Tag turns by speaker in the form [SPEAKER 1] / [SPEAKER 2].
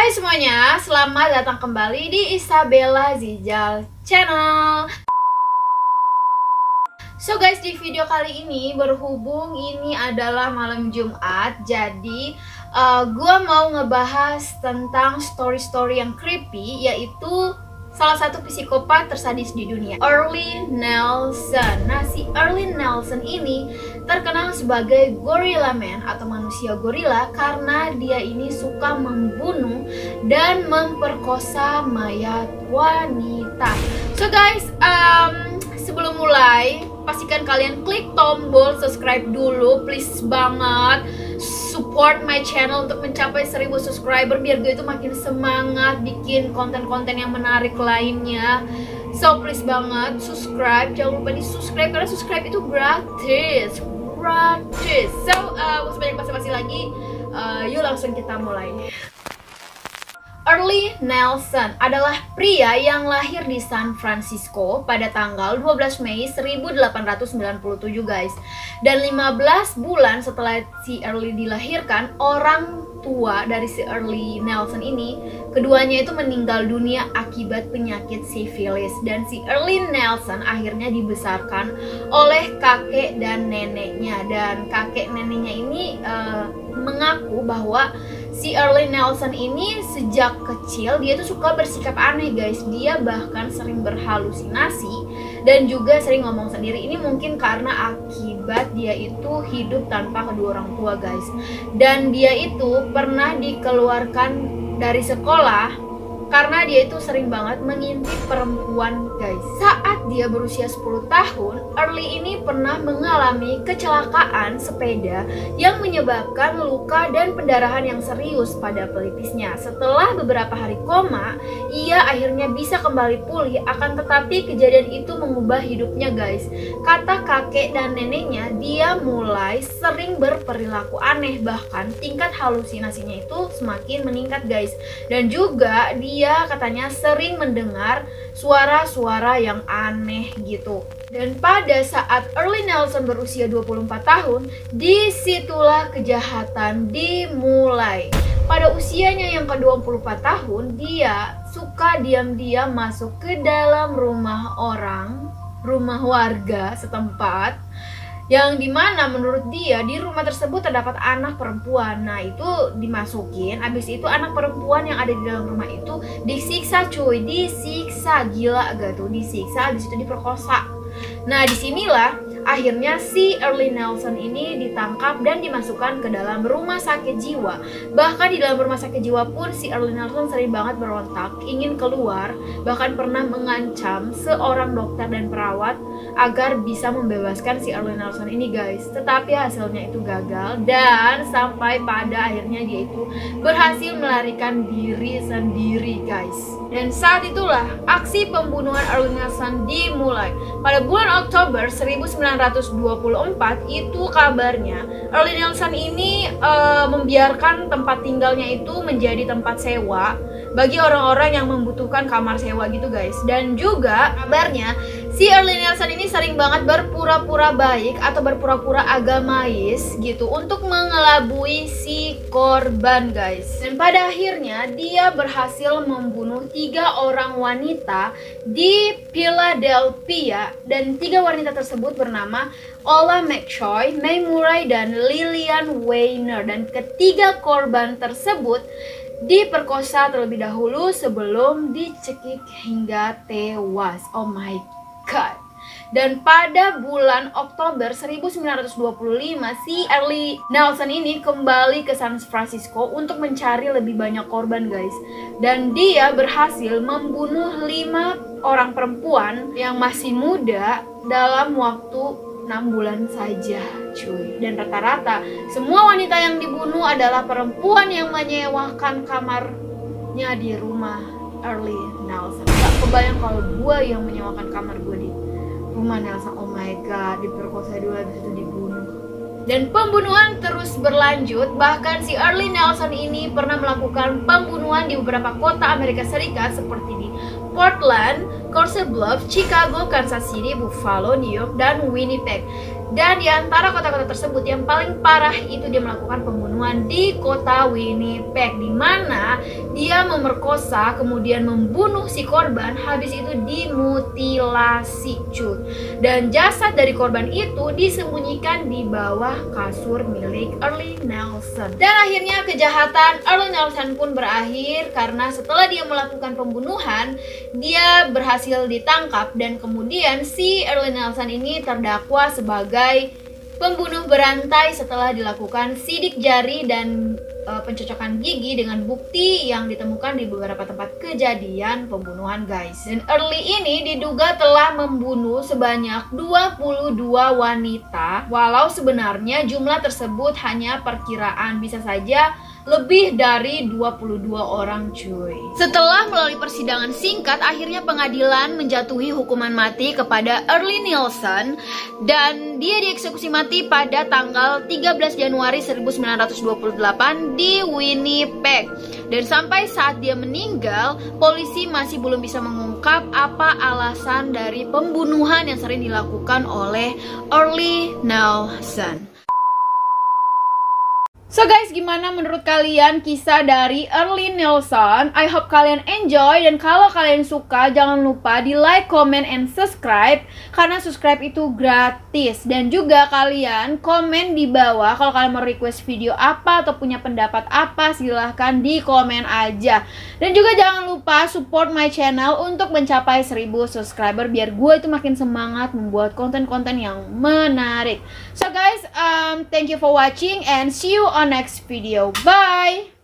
[SPEAKER 1] Hai semuanya, selamat datang kembali di Isabella Zijal Channel. So guys, di video kali ini berhubung ini adalah malam Jumat, jadi gua mau ngebahas tentang story-story yang creepy, yaitu salah satu psikopat tersadis di dunia, Early Nelson. Nah, si Early Nelson ini terkenal sebagai Gorilla Man atau manusia gorila karena dia ini suka membunuh dan memperkosa mayat wanita. So guys, sebelum mulai, pastikan kalian klik tombol subscribe dulu, please banget. Support my channel untuk mencapai 1000 subscriber biar gue itu makin semangat bikin konten-konten yang menarik lainnya. So please banget subscribe, jangan lupa di subscribe karena subscribe itu gratis. So sebanyak basa-basi lagi, yuk langsung kita mulai. Early Nelson adalah pria yang lahir di San Francisco pada tanggal 12 Mei 1897 guys. Dan 15 bulan setelah si Early dilahirkan, orang tua dari si Early Nelson ini, keduanya itu meninggal dunia akibat penyakit sifilis. Dan si Early Nelson akhirnya dibesarkan oleh kakek dan neneknya. Dan kakek neneknya ini mengaku bahwa si Early Nelson ini sejak kecil dia tuh suka bersikap aneh guys. Dia bahkan sering berhalusinasi dan juga sering ngomong sendiri. Ini mungkin karena akibat dia itu hidup tanpa kedua orang tua guys. Dan dia itu pernah dikeluarkan dari sekolah karena dia itu sering banget mengintip perempuan guys. Saat dia berusia 10 tahun, Early ini pernah mengalami kecelakaan sepeda yang menyebabkan luka dan pendarahan yang serius pada pelipisnya. Setelah beberapa hari koma, ia akhirnya bisa kembali pulih, akan tetapi kejadian itu mengubah hidupnya guys. Kata kakek dan neneknya, dia mulai sering berperilaku aneh, bahkan tingkat halusinasinya itu semakin meningkat guys. Dan juga dia katanya sering mendengar suara-suara yang aneh gitu. Dan pada saat Early Nelson berusia 24 tahun, disitulah kejahatan dimulai. Pada usianya yang ke-24 tahun, dia suka diam-diam masuk ke dalam rumah warga setempat, yang dimana menurut dia di rumah tersebut terdapat anak perempuan. Nah, itu dimasukin, habis itu anak perempuan yang ada di dalam rumah itu disiksa cuy, disiksa, gila gak tuh, disiksa, habis itu diperkosa. Nah, disinilah akhirnya si Early Nelson ini ditangkap dan dimasukkan ke dalam rumah sakit jiwa. Bahkan di dalam rumah sakit jiwa pun si Early Nelson sering banget berontak, ingin keluar, bahkan pernah mengancam seorang dokter dan perawat agar bisa membebaskan si Early Nelson ini guys. Tetapi hasilnya itu gagal dan sampai pada akhirnya dia itu berhasil melarikan diri sendiri guys. Dan saat itulah aksi pembunuhan Early Nelson dimulai. Pada bulan Oktober 1924 itu kabarnya Early Nelson ini membiarkan tempat tinggalnya itu menjadi tempat sewa bagi orang-orang yang membutuhkan kamar sewa gitu guys. Dan juga kabarnya si Early Nelson ini sering banget berpura-pura baik atau berpura-pura agamais gitu untuk mengelabui si korban guys. Dan pada akhirnya dia berhasil membunuh 3 orang wanita di Philadelphia. Dan 3 wanita tersebut bernama Ola McCoy, May Murray, dan Lillian Weiner. Dan ketiga korban tersebut diperkosa terlebih dahulu sebelum dicekik hingga tewas. Oh my god. Dan pada bulan Oktober 1925 si Early Nelson ini kembali ke San Francisco untuk mencari lebih banyak korban guys. Dan dia berhasil membunuh 5 orang perempuan yang masih muda dalam waktu 6 bulan saja cuy. Dan rata-rata semua wanita yang dibunuh adalah perempuan yang menyewakan kamarnya di rumah Early Nelson. Gak kebayang kalau gue yang menyewakan kamar gue di rumah Nelson. Oh my god, diperkosa dulu habis itu dibunuh. Dan pembunuhan terus berlanjut. Bahkan si Early Nelson ini pernah melakukan pembunuhan di beberapa kota Amerika Serikat seperti di Portland, Council Bluffs, Chicago, Kansas City, Buffalo, New York, dan Winnipeg. Dan di antara kota-kota tersebut yang paling parah itu dia melakukan pembunuhan di kota Winnipeg, di mana Dia memerkosa, kemudian membunuh si korban, habis itu dimutilasi cuy. Dan jasad dari korban itu disembunyikan di bawah kasur milik Early Nelson. Dan akhirnya kejahatan Early Nelson pun berakhir karena setelah dia melakukan pembunuhan, dia berhasil ditangkap dan kemudian si Early Nelson ini terdakwa sebagai pembunuh berantai setelah dilakukan sidik jari dan pencocokan gigi dengan bukti yang ditemukan di beberapa tempat kejadian pembunuhan guys. Dan Early ini diduga telah membunuh sebanyak 22 wanita, walau sebenarnya jumlah tersebut hanya perkiraan, bisa saja lebih dari 22 orang cuy. Setelah melalui persidangan singkat, akhirnya pengadilan menjatuhi hukuman mati kepada Early Nelson dan dia dieksekusi mati pada tanggal 13 Januari 1928 di Winnipeg. Dan sampai saat dia meninggal, polisi masih belum bisa mengungkap apa alasan dari pembunuhan yang sering dilakukan oleh Early Nelson. So guys, gimana menurut kalian kisah dari Early Nelson? I hope kalian enjoy, dan kalau kalian suka jangan lupa di like, comment, and subscribe, karena subscribe itu gratis. Dan juga kalian komen di bawah kalau kalian mau request video apa atau punya pendapat apa, silahkan di komen aja. Dan juga jangan lupa support my channel untuk mencapai 1000 subscriber biar gue itu makin semangat membuat konten-konten yang menarik. So guys, thank you for watching and see you on next video. Bye.